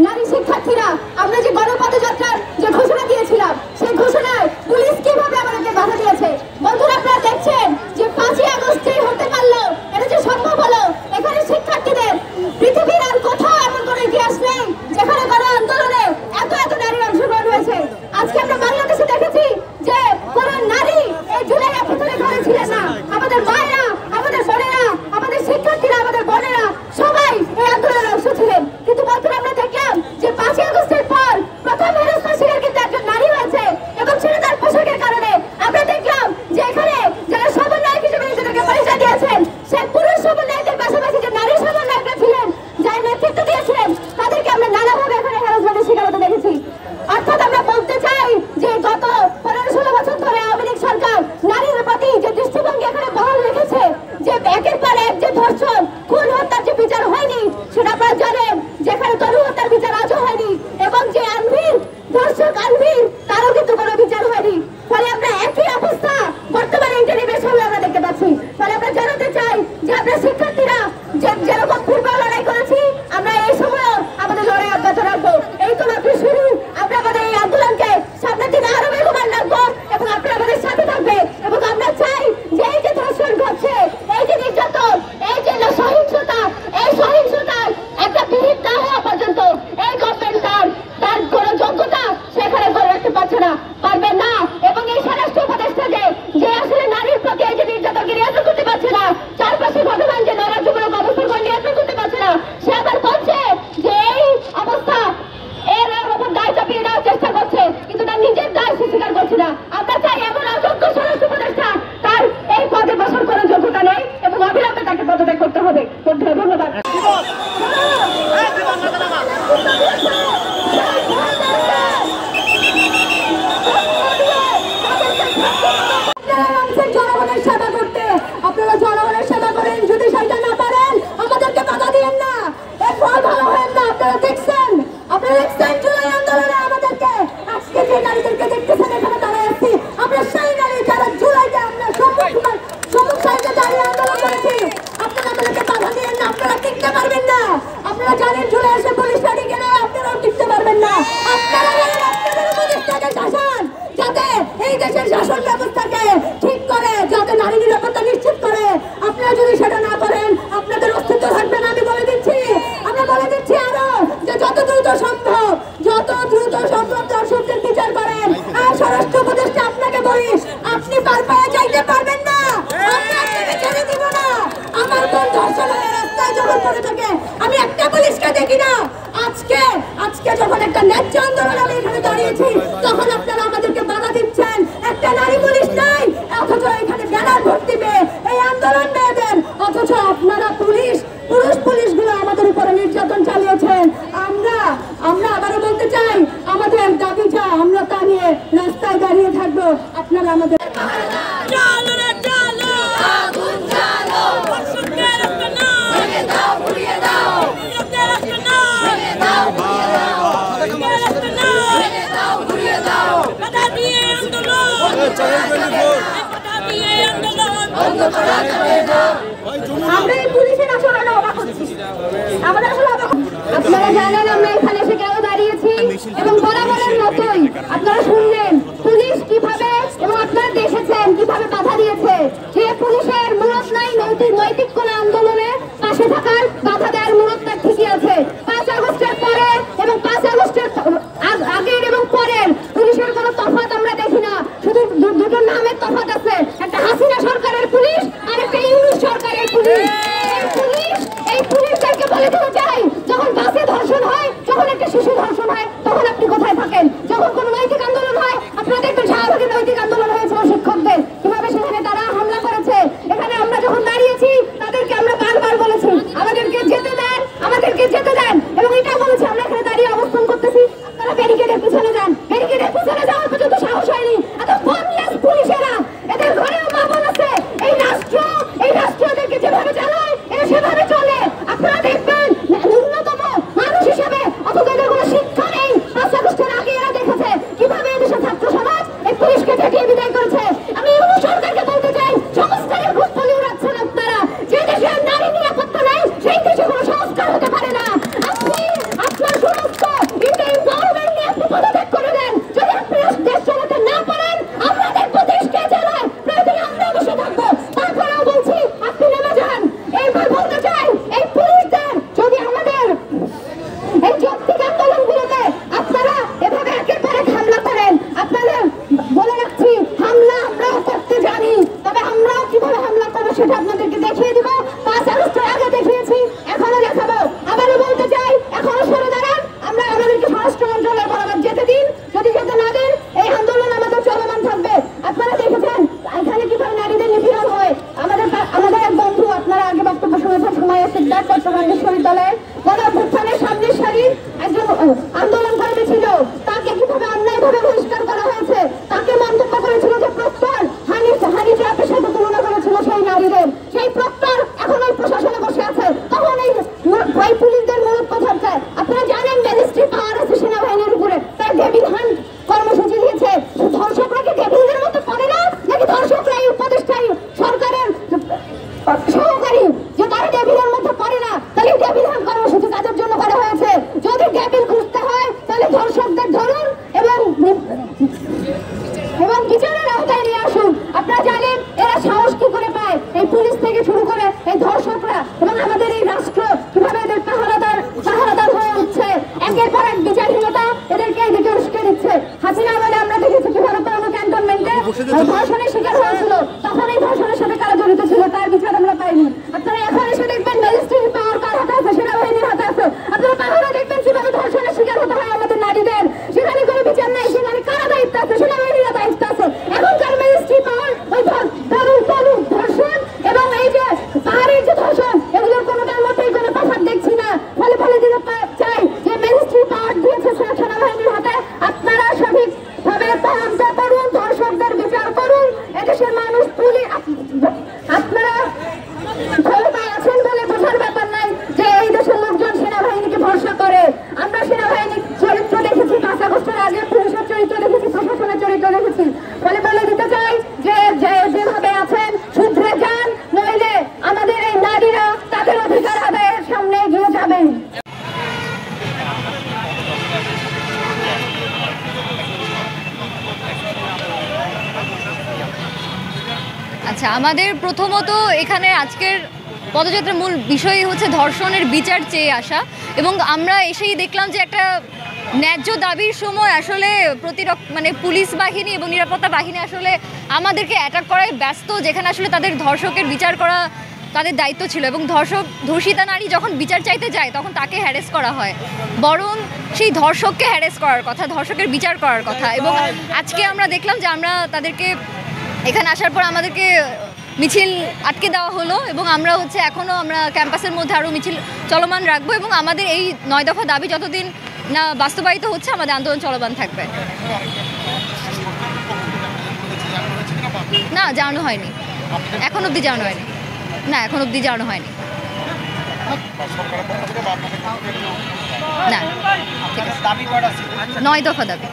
নারী শিক্ষার্থীরা আমরা যে গণপদযাত্রার যে ঘোষণা দিয়েছিলাম সেই ঘোষণায় পুলিশ কিভাবে আমাদেরকে বাধা দিয়েছে। বন্ধুরা আপনারা দেখছেন যে 5ই আগস্টেই হতে পারলো, এটা যে সম্ভব হলো। এখানে শিক্ষার্থীদের পৃথিবীর আর কোথাও এমন কোনো ইতিহাস নেই যেখানে গণ আন্দোলনে এত নারীর অংশগ্রহণ হয়েছে। আজকে আমরা বাংলাদেশে দেখেছি যে কোনো নারী এই জুলাই আন্দোলনে ঘরে ছিলেন না। আমাদের মায়েরা, আমাদের বোনেরা, আমাদের শিক্ষার্থীরা, আমাদের বোনেরা সবাই এই আন্দোলনের অংশ ছিলেন। কিন্তু বন্ধুরা আমরা দেখলাম যে 5ই আগস্টের পর প্রথম হেনস্থার শিকার কিন্তু একজন নারী হয়েছে এবং সেটা তার পোশাকের কারণে। আমরা দেখলাম যে এখানে যারা সমন্বয়ক হিসেবে নিজেদেরকে পরিচয় দিয়েছেন সেই পুরুষ সমন্বয়কদের পাশাপাশি যে নারী সমন্বয়করা ছিলেন, যারা নেতৃত্ব দিয়েছিলেন, তাদেরকে আমরা নানাভাবে এখানে হ্যারাসমেন্টের শিকার হতে দেখেছি। অর্থাৎ আমরা বলতে চাই যে গত 15-16 বছর ধরে আওয়ামী লীগ সরকার নারীর প্রতি যে দৃষ্টিভঙ্গি এখানে বহাল রেখেছে, যে একের পর এক যে ধর্ষণ, খুন, হত্যার যে বিচার হয়নি সেটা আপনারা জানেন, যেখানে তরু হত্যার বিচার আজও হয়নি এবং যে আনভির ধর্ষক আনভির তারও কিন্তু কোনো বিচার হয়নি। ফলে আমরা একই অবস্থা বর্তমানে ইন্টারিমের সামনে আমরা দেখতে পাচ্ছি। ফলে আমরা জানাতে চাই যে আমরা শিক্ষার্থীরা যেরকম পূর্ব লড়াই করেছি আমরা এই সময় আমাদের লড়াই অব্যাহত রাখবো। এই তো মাত্র শুরু। আমরা আমাদের এই আন্দোলনকে সামনের দিনে আরো বেগবান রাখবো এবং আপনারা আমাদের সাথে থাকবে। এবং আমরা চাই যে এই যে ধর্ষণ ঘটছে, এই যে নির্যাতন, এই যে সহিংসতা, এই সহিংসতার একটা বিহিত না হওয়া পর্যন্ত এই গভর্নমেন্ট তার কোনো যোগ্যতা সেখানে করে রাখতে পারছে না, পারবে না। এবং এই স্বরাষ্ট্র উপদেষ্টা যে আসলে নারীর প্রতি এই যে নির্যাতনকে নিয়ন্ত্রণ করতে পারছে না, চারপাশে ভগবান যে নৈরাজ্যমূলক অবস্থান করে নিয়ন্ত্রণ করতে পারছে না, সে আবার বলছে যে এই অবস্থা এর উপর দায় চাপিয়ে দেওয়ার চেষ্টা করছে, কিন্তু তার নিজের দায় সে স্বীকার করছে না। আমরা চাই এমন অযোগ্য স্বরাষ্ট্র উপদেষ্টা তার এই পদে বসার কোনো যোগ্যতা নেই এবং অবিলম্বে তাকে পদত্যাগ করতে হবে। ধন্যবাদ। জনগণের সেবা করতে আপনারা জনগণের সেবা করেন, যদি সেটা না পারেন আমাদেরকে বাধা দিয়েন না, এর ফল ভালো হয় না। আপনারা দেখছেন জুলাই আন্দোলনে আমাদেরকে আজকে যে নারীদেরকে দেখতেছেন এখানে দাঁড়ায় আছি, আমরা সেই নারী যারা জুলাইতে আমরা সম্মুখ সারিতে দাঁড়িয়ে আন্দোলন করেছি। আপনারা আমাদেরকে বাধা দিয়েন না, আপনারা টিকতে পারবেন না। আপনারা জানেন জুলাই এসে পুলিশ লাঠি কেনা, আপনারাও টিকতে পারবেন না। আপনারা আপনাদের উপদেষ্টাকে শাসন যাতে এই দেশের শাসন ব্যবস্থাকে ঠিক করে, যাতে নারী নিরাপত্তা নিশ্চিত করে। আপনারা যদি সেটা না করেন আপনাদের অস্তিত্ব থাকবে না। আমরা বলে দিচ্ছি আরো যে যত দ্রুত সম্ভব দর্শকদের বিচার করেন। আর স্বরাষ্ট্র উপদেষ্টা আপনাকে বলি, আপনি পার পায়ে চাইতে পারবেন না, আমরা আপনাকে ছেড়ে দিব না। আমার বোন ধর্ষণের রাস্তায় যখন পড়ে থাকে আমি একটা পুলিশকে দেখি না। আজকে যখন একটা ন্যায্য আন্দোলন আমি এখানে দাঁড়িয়েছি তখন আপনারা আমাদেরকে বাধা দিচ্ছেন। একটা নারী পুলিশ নাই, অথচ এখানে ব্যানার ভর্তি পেয়ে এই আন্দোলন মেয়েদের, অথচ আপনারা পুলিশগুলো আমাদের উপরে নির্যাতন চালিয়েছেন। আমরা আবারও বলতে চাই আমাদের দাবি যা আমরা তা নিয়ে রাস্তায় দাঁড়িয়ে থাকবো। আপনারা আমাদের আমরা এই পুলিশের আসলে অবাক হচ্ছি। আমাদের আসলে আপনারা জানেন আমরা এখানে এসে কেন দাঁড়িয়েছি এবং বরাবরের মতোই আপনারা শুনলেন পুলিশ কিভাবে এবং আপনারা দেখেছেন কিভাবে বাধা দিয়েছে। যে পুলিশের মূলত নাই নৈতিক কোন আন্দোলনে পাশে থাকার, বাধা দেওয়ার মূলত তার ঠিকই আছে। 5 আগস্টের পরে এবং 5 আগস্টের আগের এবং পরের পুলিশের কোনো তফাৎ আমরা দেখি না, শুধু দুটো নামের তফাৎ আছে, একটা হাসিনা সরকারের পুলিশ আর একটা ইউনূস সরকারের পুলিশ। এই পুলিশদেরকে বলে দিতে চাই, যখন বাসে ধর্ষণ হয়, যখন একটা শিশু ধর্ষণ হয়, তখন আপনি কোথায় থাকেন? যখন কোনো নৈতিক আন্দোলন হয় আপনারা দেখবেন শাহবাগে নৈতিক আন্দোলন হয়েছে শিক্ষকদের, কিভাবে সেখানে তারা হামলা করেছে। এখানে আমরা যখন দাঁড়িয়েছি তাদেরকে আমরা বারবার বলেছি আমাদেরকে যেতে দেন এবং এটা বলেছি আমরা এখানে দাঁড়িয়ে অবস্থান করতেছি, আপনারা ব্যারিকেডের পিছনে যান। ব্যারিকেডের পিছনে যাওয়ার পর্যন্ত সাহস হয়নি। এত বনলেস পুলিশেরা বাংলাদেশের মানুষ আপনারা ক্ষমতায় আছেন বলে বোঝার ব্যাপার নাই যে এই দেশের লোকজন সেনাবাহিনীকে ভরসা করে। আমরা সেনাবাহিনীর চরিত্র দেখেছি, 5 আগস্টের আগে পুলিশের চরিত্র দেখেছি, প্রশাসনের চরিত্র দেখেছি। ফলে বলে দিতে চাই যে যেভাবে আছেন শুধরে যান, নইলে আমাদের এই নারীরা তাদের অধিকার আদায়ের সামনে এগিয়ে যাবেন। আচ্ছা, আমাদের প্রথমত এখানে আজকের পদযাত্রার মূল বিষয় হচ্ছে ধর্ষণের বিচার চেয়ে আসা, এবং আমরা এসেই দেখলাম যে একটা ন্যায্য দাবির সময় আসলে মানে পুলিশ বাহিনী এবং নিরাপত্তা বাহিনী আসলে আমাদেরকে অ্যাটাক করায় ব্যস্ত, যেখানে আসলে তাদের ধর্ষকের বিচার করা তাদের দায়িত্ব ছিল। এবং ধর্ষিতা নারী যখন বিচার চাইতে যায় তখন তাকে হ্যারেস করা হয়, বরং সেই ধর্ষককে হ্যারেস করার কথা, ধর্ষকের বিচার করার কথা। এবং আজকে আমরা দেখলাম যে আমরা তাদেরকে এখানে আসার পর আমাদেরকে মিছিল আটকে দেওয়া হলো, এবং আমরা এখনও আমরা ক্যাম্পাসের মধ্যে আরও মিছিল চলমান রাখবো, এবং আমাদের এই 9 দফা দাবি যতদিন না বাস্তবায়িত হচ্ছে আমাদের আন্দোলন চলমান থাকবে। না, জানানো হয়নি, এখন অবধি জানানো হয়নি। না, এখন অবধি জানানো হয়নি। না, ঠিক আছে। 9 দফা দাবি।